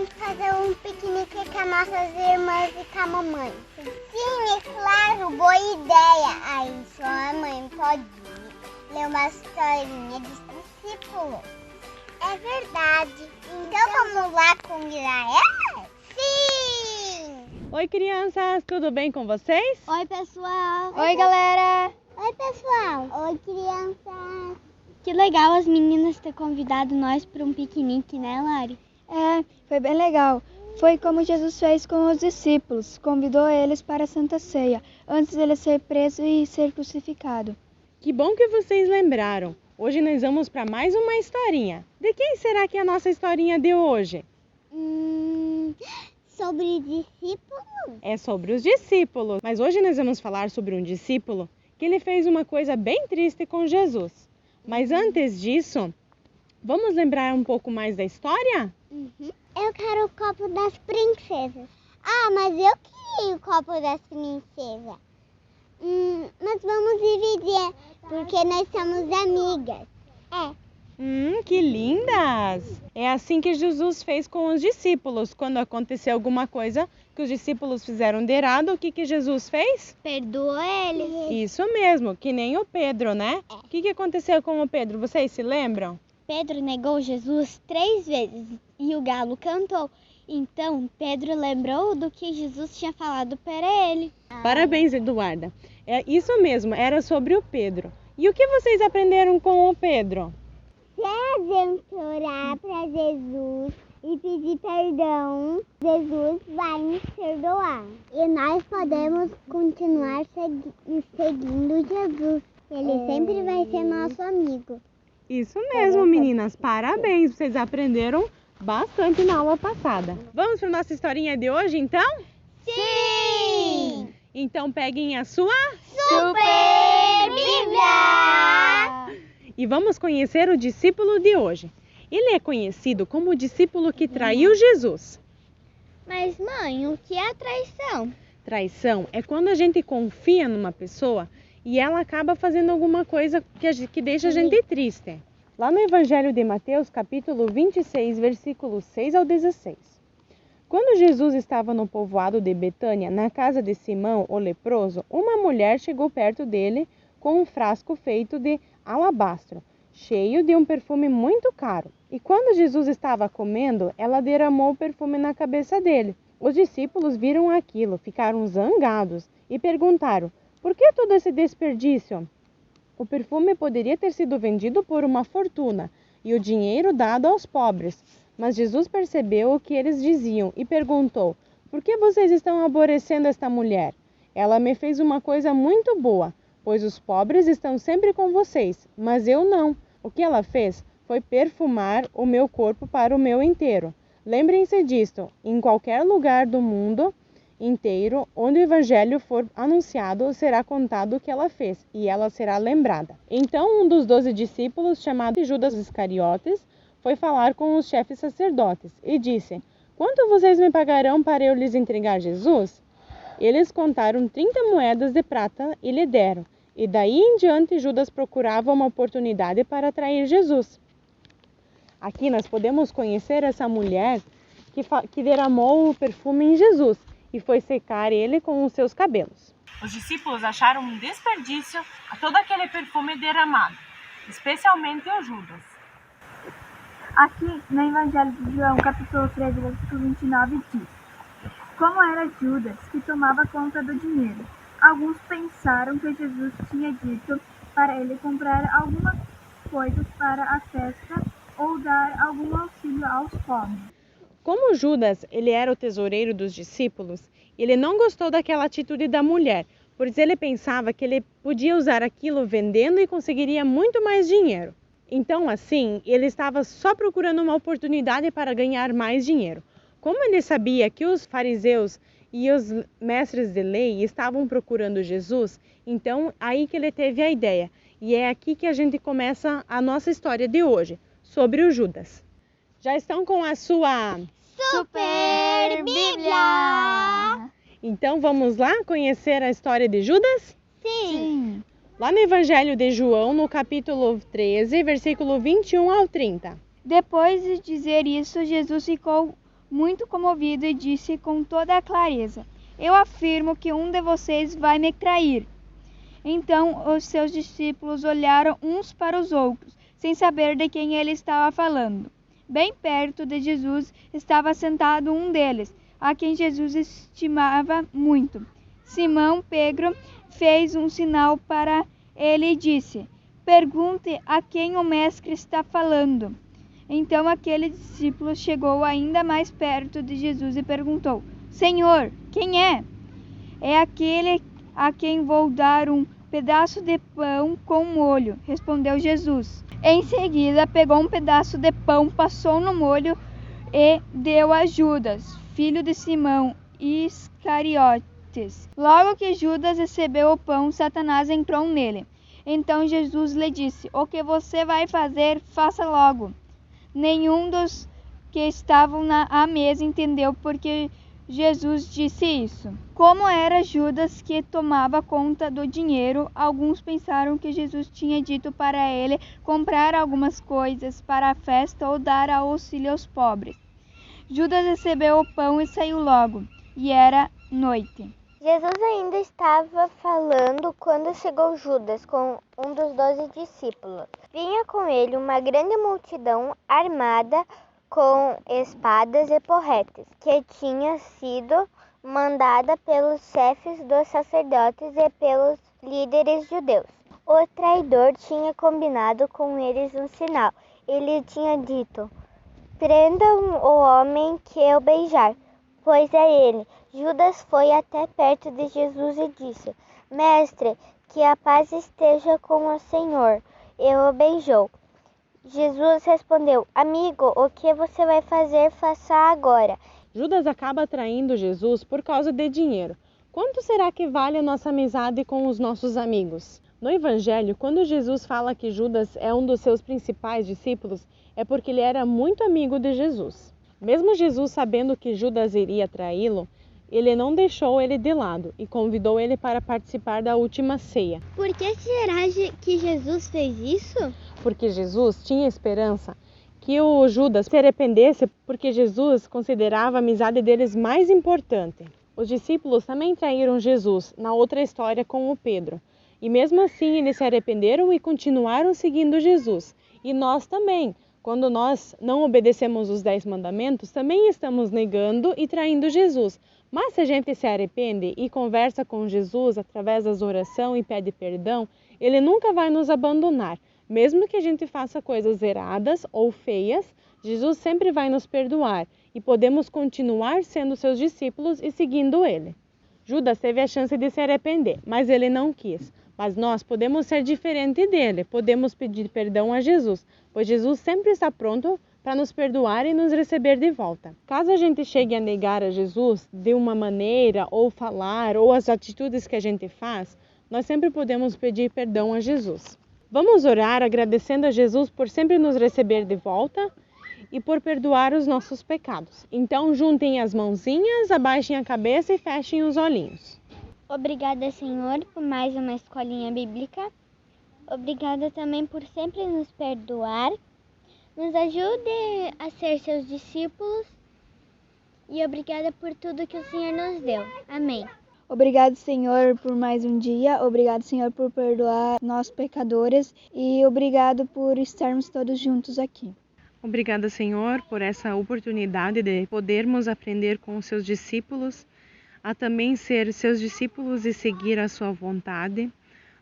vamos fazer um piquenique com as nossas irmãs e com a mamãe. Sim, é claro, boa ideia. Aí sua mãe pode ler uma historinha dos discípulos. É verdade. Então vamos lá convidar ela? Sim! Oi, crianças, tudo bem com vocês? Oi, pessoal. Oi, galera! Oi, pessoal. Oi, crianças. Que legal as meninas ter convidado nós para um piquenique, né, Lari? É, foi bem legal. Foi como Jesus fez com os discípulos, convidou eles para a Santa Ceia, antes de ele ser preso e ser crucificado. Que bom que vocês lembraram. Hoje nós vamos para mais uma historinha. De quem será que é a nossa historinha de hoje? Sobre discípulos? É sobre os discípulos. Mas hoje nós vamos falar sobre um discípulo que ele fez uma coisa bem triste com Jesus. Mas antes disso, vamos lembrar um pouco mais da história? Eu quero o copo das princesas. Ah, mas eu queria o copo das princesas. Mas vamos dividir, porque nós somos amigas. Que lindas! É assim que Jesus fez com os discípulos. Quando aconteceu alguma coisa que os discípulos fizeram de errado, o que Jesus fez? Perdoa eles. Isso mesmo, que nem o Pedro, né? O que aconteceu com o Pedro? Vocês se lembram? Pedro negou Jesus 3 vezes e o galo cantou. Então, Pedro lembrou do que Jesus tinha falado para ele. Parabéns, Eduarda. É isso mesmo, era sobre o Pedro. E o que vocês aprenderam com o Pedro? Se a gente orar para Jesus e pedir perdão, Jesus vai nos perdoar. E nós podemos continuar seguindo Jesus. Ele sempre vai ser nosso amigo. Isso mesmo, meninas. Parabéns, vocês aprenderam bastante na aula passada. Vamos para nossa historinha de hoje, então? Sim! Então peguem a sua Super Bíblia! e vamos conhecer o discípulo de hoje. Ele é conhecido como o discípulo que traiu Jesus. Mas, mãe, o que é traição? Traição é quando a gente confia numa pessoa e ela acaba fazendo alguma coisa que deixa a gente triste. Lá no Evangelho de Mateus, capítulo 26, versículos 6 ao 16. Quando Jesus estava no povoado de Betânia, na casa de Simão, o leproso, uma mulher chegou perto dele com um frasco feito de alabastro, cheio de um perfume muito caro. E quando Jesus estava comendo, ela derramou o perfume na cabeça dele. Os discípulos viram aquilo, ficaram zangados e perguntaram: por que todo esse desperdício? O perfume poderia ter sido vendido por uma fortuna e o dinheiro dado aos pobres. Mas Jesus percebeu o que eles diziam e perguntou: por que vocês estão aborrecendo esta mulher? Ela me fez uma coisa muito boa, pois os pobres estão sempre com vocês, mas eu não. O que ela fez foi perfumar o meu corpo para o meu inteiro. Lembrem-se disto, em qualquer lugar do mundo inteiro, onde o evangelho for anunciado, será contado o que ela fez, e ela será lembrada. Então um dos 12 discípulos, chamado Judas Iscariotes, foi falar com os chefes sacerdotes e disse: quanto vocês me pagarão para eu lhes entregar Jesus? Eles contaram 30 moedas de prata e lhe deram. E daí em diante Judas procurava uma oportunidade para trair Jesus. Aqui nós podemos conhecer essa mulher que derramou o perfume em Jesus e foi secar ele com os seus cabelos. Os discípulos acharam um desperdício a todo aquele perfume derramado, especialmente o Judas. Aqui no Evangelho de João, capítulo 13, versículo 29, diz: como era Judas que tomava conta do dinheiro, alguns pensaram que Jesus tinha dito para ele comprar algumas coisas para a festa ou dar algum auxílio aos pobres. Como Judas ele era o tesoureiro dos discípulos, ele não gostou daquela atitude da mulher, pois ele pensava que ele podia usar aquilo vendendo e conseguiria muito mais dinheiro. Então, assim, ele estava só procurando uma oportunidade para ganhar mais dinheiro. Como ele sabia que os fariseus e os mestres de lei estavam procurando Jesus, então aí que ele teve a ideia. E é aqui que a gente começa a nossa história de hoje, sobre o Judas. Já estão com a sua Super Bíblia! Então vamos lá conhecer a história de Judas? Sim! Lá no Evangelho de João, no capítulo 13, versículo 21 ao 30. Depois de dizer isso, Jesus ficou muito comovido, e disse com toda a clareza: Eu afirmo que um de vocês vai me trair. Então os seus discípulos olharam uns para os outros, sem saber de quem ele estava falando. Bem perto de Jesus estava sentado um deles, a quem Jesus estimava muito. Simão Pedro fez um sinal para ele e disse: Pergunte a quem o mestre está falando. Então aquele discípulo chegou ainda mais perto de Jesus e perguntou: Senhor, quem é? É aquele a quem vou dar um pedaço de pão com molho, respondeu Jesus. Em seguida, pegou um pedaço de pão, passou no molho e deu a Judas, filho de Simão Iscariotes. Logo que Judas recebeu o pão, Satanás entrou nele. Então Jesus lhe disse: O que você vai fazer, faça logo. Nenhum dos que estavam à mesa entendeu porque Jesus disse isso. Como era Judas que tomava conta do dinheiro, alguns pensaram que Jesus tinha dito para ele comprar algumas coisas para a festa ou dar auxílio aos pobres. Judas recebeu o pão e saiu logo, e era noite. Jesus ainda estava falando quando chegou Judas com um dos 12 discípulos. Vinha com ele uma grande multidão armada com espadas e porretes, que tinha sido mandada pelos chefes dos sacerdotes e pelos líderes judeus. O traidor tinha combinado com eles um sinal. Ele tinha dito: Prendam o homem que eu beijar, pois é ele. Judas foi até perto de Jesus e disse: Mestre, que a paz esteja com o Senhor. E o beijou. Jesus respondeu: Amigo, o que você vai fazer, faça agora. Judas acaba traindo Jesus por causa de dinheiro. Quanto será que vale a nossa amizade com os nossos amigos? No Evangelho, quando Jesus fala que Judas é um dos seus principais discípulos, é porque ele era muito amigo de Jesus. Mesmo Jesus sabendo que Judas iria traí-lo, ele não deixou ele de lado e convidou ele para participar da última ceia. Por que será que Jesus fez isso? Porque Jesus tinha esperança que o Judas se arrependesse, porque Jesus considerava a amizade deles mais importante. Os discípulos também traíram Jesus na outra história com o Pedro. E mesmo assim eles se arrependeram e continuaram seguindo Jesus. E nós também, quando nós não obedecemos os 10 mandamentos, também estamos negando e traindo Jesus. Mas se a gente se arrepende e conversa com Jesus através das orações e pede perdão, ele nunca vai nos abandonar. Mesmo que a gente faça coisas erradas ou feias, Jesus sempre vai nos perdoar e podemos continuar sendo seus discípulos e seguindo ele. Judas teve a chance de se arrepender, mas ele não quis. Mas nós podemos ser diferente dele, podemos pedir perdão a Jesus, pois Jesus sempre está pronto para nos perdoar e nos receber de volta. Caso a gente chegue a negar a Jesus de uma maneira, ou falar, ou as atitudes que a gente faz, nós sempre podemos pedir perdão a Jesus. Vamos orar agradecendo a Jesus por sempre nos receber de volta e por perdoar os nossos pecados. Então, juntem as mãozinhas, abaixem a cabeça e fechem os olhinhos. Obrigada, Senhor, por mais uma escolinha bíblica. Obrigada também por sempre nos perdoar. Nos ajude a ser seus discípulos. E obrigada por tudo que o Senhor nos deu. Amém. Obrigado, Senhor, por mais um dia. Obrigado, Senhor, por perdoar nós pecadores. E obrigado por estarmos todos juntos aqui. Obrigada, Senhor, por essa oportunidade de podermos aprender com os seus discípulos, a também ser seus discípulos e seguir a sua vontade.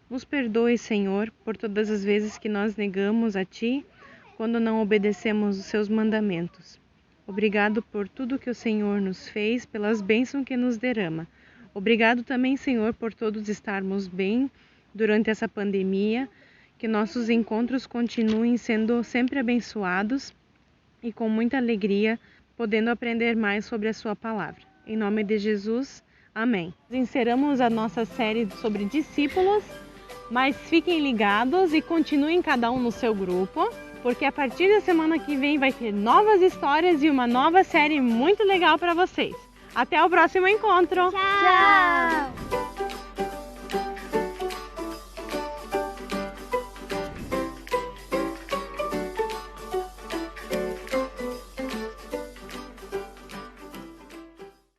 Nos perdoe, Senhor, por todas as vezes que nós negamos a Ti, quando não obedecemos os seus mandamentos. Obrigado por tudo que o Senhor nos fez, pelas bênçãos que nos derrama. Obrigado também, Senhor, por todos estarmos bem durante essa pandemia, que nossos encontros continuem sendo sempre abençoados e com muita alegria, podendo aprender mais sobre a sua palavra. Em nome de Jesus, amém. Encerramos a nossa série sobre discípulos, mas fiquem ligados e continuem cada um no seu grupo, porque a partir da semana que vem vai ter novas histórias e uma nova série muito legal para vocês. Até o próximo encontro! Tchau!